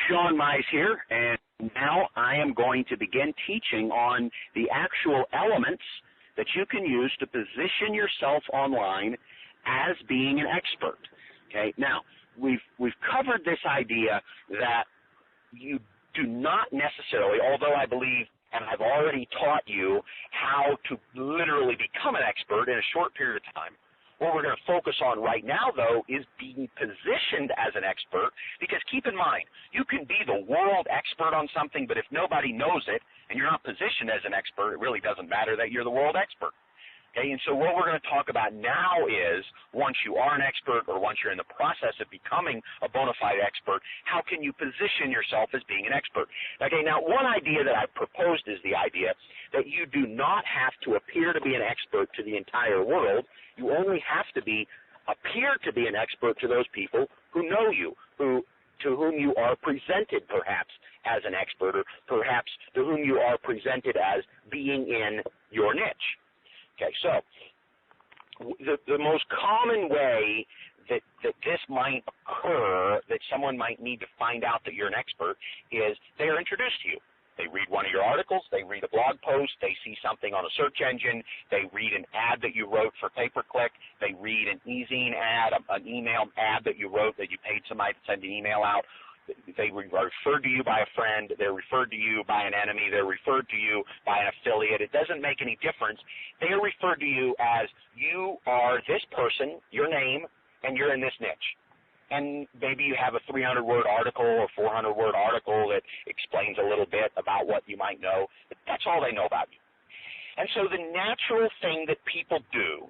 Sean Mize here, and now I am going to begin teaching on the actual elements that you can use to position yourself online as being an expert. Okay, now we've covered this idea that you do not necessarily, although I believe and I've already taught you how to literally become an expert in a short period of time. What we're going to focus on right now, though, is being positioned as an expert, because keep in mind, you can be the world expert on something, but if nobody knows it and you're not positioned as an expert, it really doesn't matter that you're the world expert. Okay, and so what we're going to talk about now is, once you are an expert or once you're in the process of becoming a bona fide expert, how can you position yourself as being an expert? Okay, now one idea that I've proposed is the idea that you do not have to appear to be an expert to the entire world. You only have to appear to be an expert to those people who know you, to whom you are presented perhaps as an expert, or perhaps to whom you are presented as being in your niche. Okay, so the most common way that this might occur, that someone might need to find out that you're an expert, is they are introduced to you. They read one of your articles, they read a blog post, they see something on a search engine, they read an ad that you wrote for pay-per-click, they read an e-zine ad, an email ad that you wrote that you paid somebody to send an email out. They are referred to you by a friend, they're referred to you by an enemy, they're referred to you by an affiliate. It doesn't make any difference. They are referred to you as, you are this person, your name, and you're in this niche. And maybe you have a 300-word article or 400-word article that explains a little bit about what you might know, but that's all they know about you. And so the natural thing that people do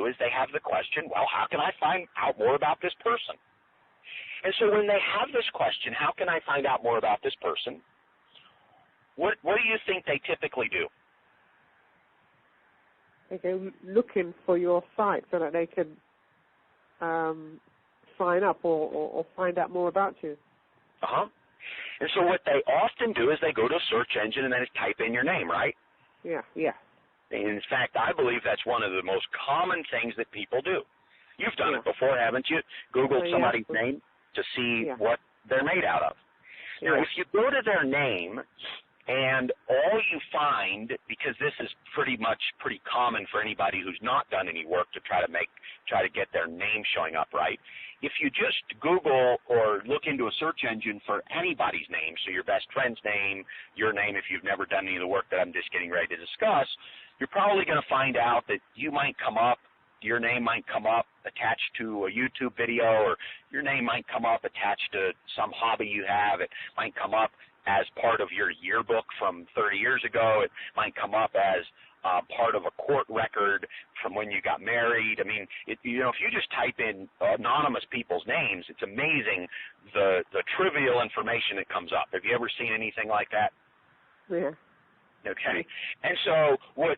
is they have the question, well, how can I find out more about this person? And so when they have this question, how can I find out more about this person, what do you think they typically do? They go looking for your site so that they can sign up or find out more about you. And so what they often do is they go to a search engine and then type in your name, right? Yeah. In fact, I believe that's one of the most common things that people do. You've done it before, haven't you? Googled somebody's name to see what they're made out of. Now, if you go to their name and all you find, because this is pretty common for anybody who's not done any work to try to get their name showing up right, if you just Google or look into a search engine for anybody's name, so your best friend's name, your name if you've never done any of the work that I'm just getting ready to discuss, you're probably going to find out that your name might come up attached to a YouTube video, or your name might come up attached to some hobby you have. It might come up as part of your yearbook from 30 years ago. It might come up as part of a court record from when you got married. I mean, if you just type in anonymous people's names, it's amazing the trivial information that comes up. Have you ever seen anything like that? Yeah. Okay. And so what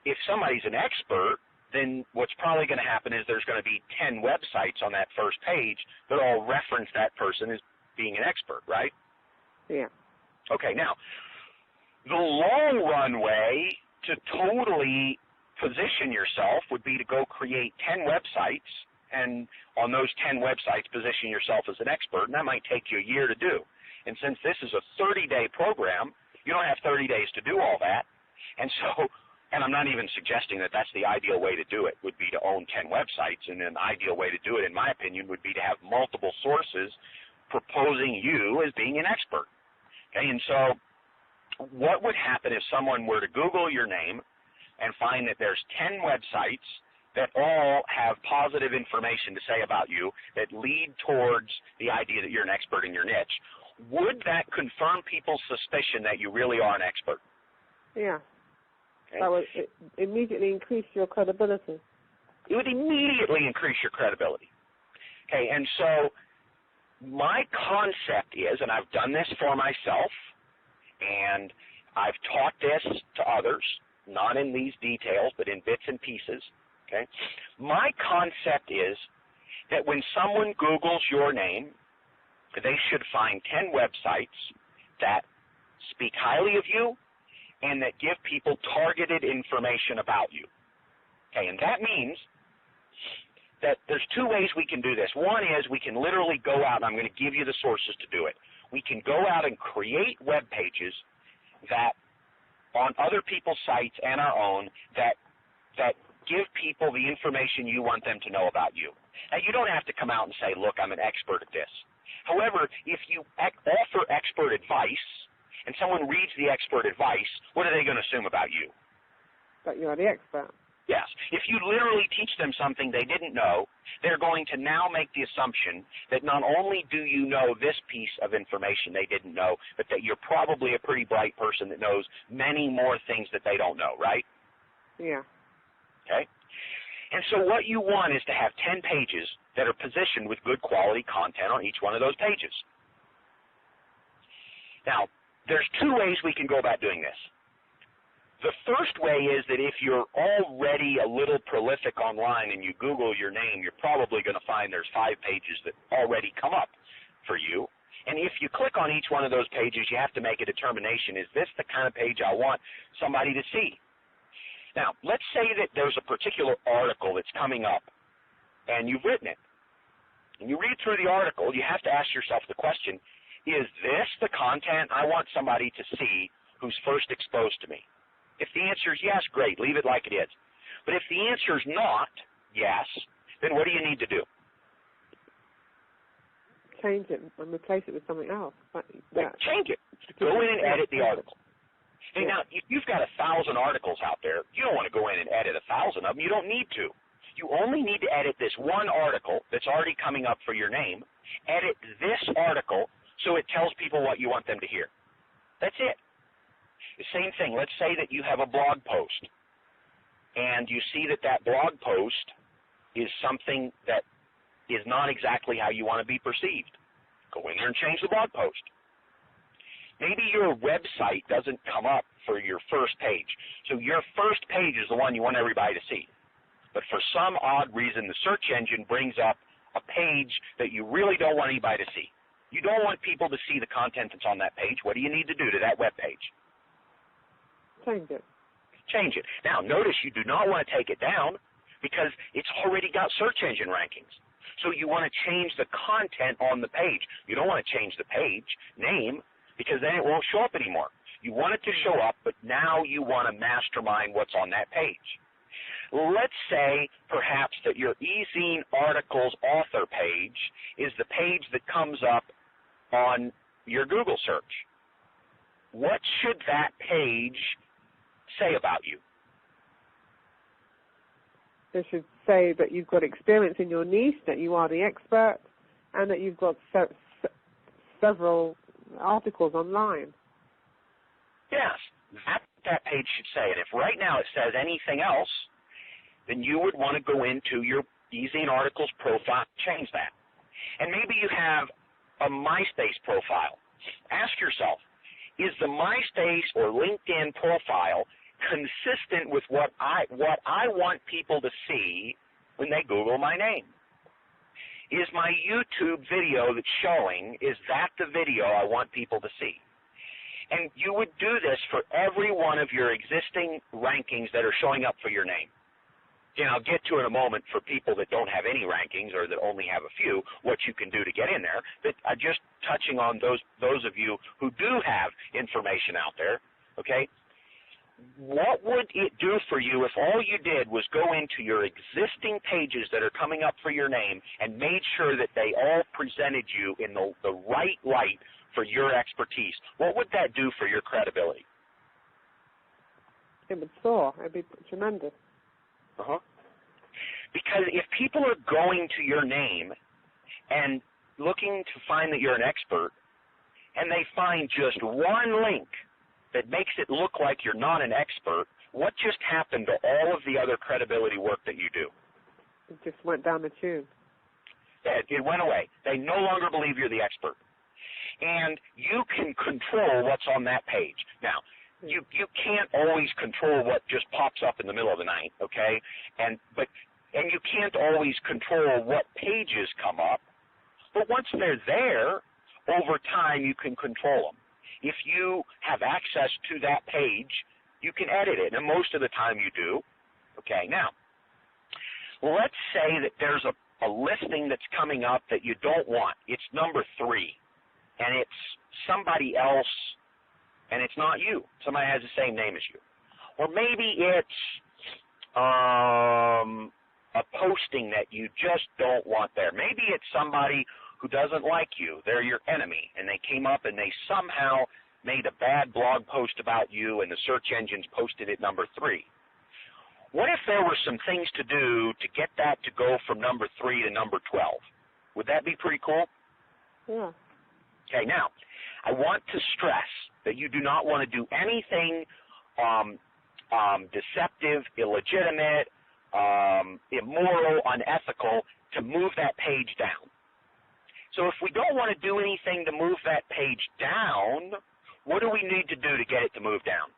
if somebody's an expert, then what's probably going to happen is there's going to be 10 websites on that first page that all reference that person as being an expert, right? Yeah. Okay, now, the long run way to totally position yourself would be to go create 10 websites, and on those 10 websites position yourself as an expert, and that might take you a year to do. And since this is a 30-day program, you don't have 30 days to do all that, and I'm not even suggesting that that's the ideal way to do it, would be to own 10 websites, and an ideal way to do it, in my opinion, would be to have multiple sources proposing you as being an expert. Okay, and so what would happen if someone were to Google your name and find that there's 10 websites that all have positive information to say about you that lead towards the idea that you're an expert in your niche? Would that confirm people's suspicion that you really are an expert? Yeah. Okay. That would immediately increase your credibility. It would immediately increase your credibility. Okay, and so my concept is, and I've done this for myself, and I've taught this to others, not in these details, but in bits and pieces, okay? My concept is that when someone Googles your name, they should find 10 websites that speak highly of you and that give people targeted information about you. Okay, and that means that there's two ways we can do this. One is we can literally go out, and I'm going to give you the sources to do it. We can go out and create web pages that on other people's sites and our own that give people the information you want them to know about you. Now, you don't have to come out and say, look, I'm an expert at this. However, if you offer expert advice and someone reads the expert advice, what are they going to assume about you? That you are the expert. Yes. If you literally teach them something they didn't know, they're going to now make the assumption that not only do you know this piece of information they didn't know, but that you're probably a pretty bright person that knows many more things that they don't know, right? Yeah. Okay? And so what you want is to have 10 pages that are positioned with good quality content on each one of those pages. Now, there's two ways we can go about doing this. The first way is that if you're already a little prolific online and you Google your name, you're probably going to find there's 5 pages that already come up for you. And if you click on each one of those pages, you have to make a determination, is this the kind of page I want somebody to see? Now, let's say that there's a particular article that's coming up, and you've written it. And you read through the article, you have to ask yourself the question, is this the content I want somebody to see who's first exposed to me? If the answer is yes, great, leave it like it is. But if the answer is not yes, then what do you need to do? Change it and replace it with something else. Change it. Go in and edit the article. Hey, now, if you've got 1,000 articles out there, you don't want to go in and edit 1,000 of them. You don't need to. You only need to edit this one article that's already coming up for your name. Edit this article so it tells people what you want them to hear. That's it. The same thing. Let's say that you have a blog post, and you see that that blog post is something that is not exactly how you want to be perceived. Go in there and change the blog post. Maybe your website doesn't come up for your first page. So your first page is the one you want everybody to see. But for some odd reason, the search engine brings up a page that you really don't want anybody to see. You don't want people to see the content that's on that page. What do you need to do to that web page? Change it. Change it. Now, notice you do not want to take it down because it's already got search engine rankings. So you want to change the content on the page. You don't want to change the page name because then it won't show up anymore. You want it to show up, but now you want to mastermind what's on that page. Let's say perhaps that your eZine articles author page is the page that comes up on your Google search. What should that page say about you? They should say that you've got experience in your niche, that you are the expert, and that you've got several articles online. Yes, that's what that page should say. And if right now it says anything else, then you would want to go into your eZine articles profile and change that. And maybe you have a MySpace profile. Ask yourself, is the MySpace or LinkedIn profile consistent with what I want people to see when they Google my name? Is my YouTube video that's showing, is that the video I want people to see? And you would do this for every one of your existing rankings that are showing up for your name. And I'll get to in a moment for people that don't have any rankings or that only have a few, what you can do to get in there. But I'm just touching on those of you who do have information out there, okay? What would it do for you if all you did was go into your existing pages that are coming up for your name and made sure that they all presented you in the right light for your expertise? What would that do for your credibility? It would soar. It would be tremendous. Because if people are going to your name and looking to find that you're an expert, and they find just one link that makes it look like you're not an expert, what just happened to all of the other credibility work that you do? It just went down the tube. It went away. They no longer believe you're the expert. And you can control what's on that page. Now, you can't always control what just pops up in the middle of the night, okay? And you can't always control what pages come up. But once they're there, over time you can control them. If you have access to that page, you can edit it, and most of the time you do. Okay, now, Well, let's say that there's a listing that's coming up that you don't want. It's number 3, and it's somebody else, and it's not you. Somebody has the same name as you. Or maybe it's a posting that you just don't want there. Maybe it's somebody who doesn't like you. They're your enemy, and they came up and they somehow made a bad blog post about you, and the search engines posted it number 3. What if there were some things to do to get that to go from number 3 to number 12? Would that be pretty cool? Yeah. Okay, now, I want to stress that you do not want to do anything deceptive, illegitimate, immoral, unethical to move that page down. So if we don't want to do anything to move that page down, what do we need to do to get it to move down?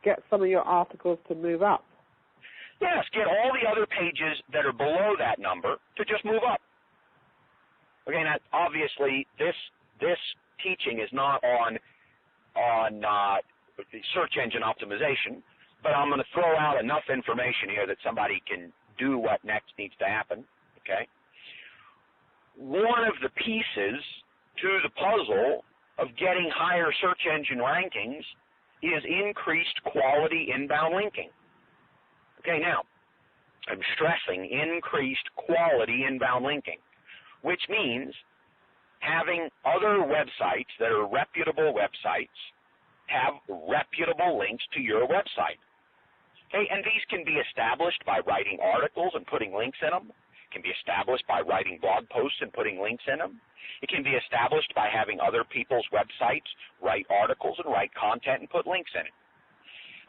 Get some of your articles to move up. Yes, get all the other pages that are below that number to just move up. Okay, now obviously this teaching is not on search engine optimization, but I'm going to throw out enough information here that somebody can do what next needs to happen. Okay. One of the pieces to the puzzle of getting higher search engine rankings is increased quality inbound linking. Okay, now, I'm stressing increased quality inbound linking, which means having other websites that are reputable websites have reputable links to your website. Okay, and these can be established by writing articles and putting links in them. Can be established by writing blog posts and putting links in them. It can be established by having other people's websites write articles and write content and put links in it.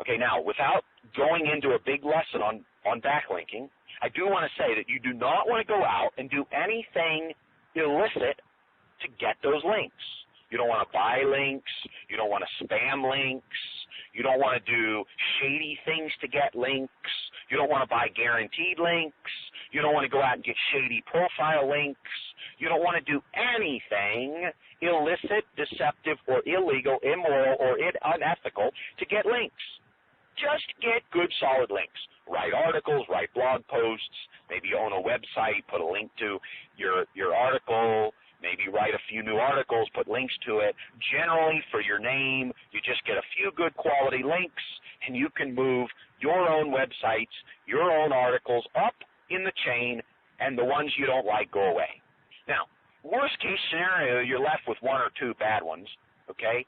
Okay, now, without going into a big lesson on backlinking, I do want to say that you do not want to go out and do anything illicit to get those links. You don't want to buy links. You don't want to spam links. You don't want to do shady things to get links. You don't want to buy guaranteed links. You don't want to go out and get shady profile links. You don't want to do anything illicit, deceptive, or illegal, immoral, or unethical to get links. Just get good, solid links. Write articles, write blog posts. Maybe you own a website, put a link to your article. Maybe write a few new articles, put links to it. Generally, for your name, you just get a few good quality links, and you can move your own websites, your own articles up in the chain, and the ones you don't like go away. Now, worst case scenario, you're left with 1 or 2 bad ones, okay?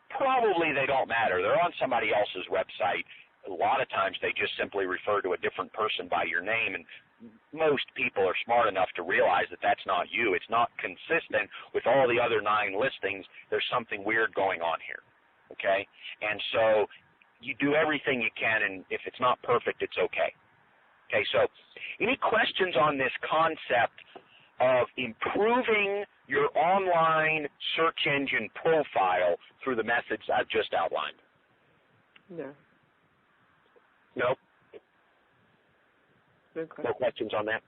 Probably they don't matter. They're on somebody else's website. A lot of times they just simply refer to a different person by your name, and most people are smart enough to realize that that's not you. It's not consistent with all the other 9 listings. There's something weird going on here, okay? And so you do everything you can, and if it's not perfect, it's okay. Okay, so any questions on this concept of improving your online search engine profile through the methods I've just outlined? No. Nope. No questions. No questions on that?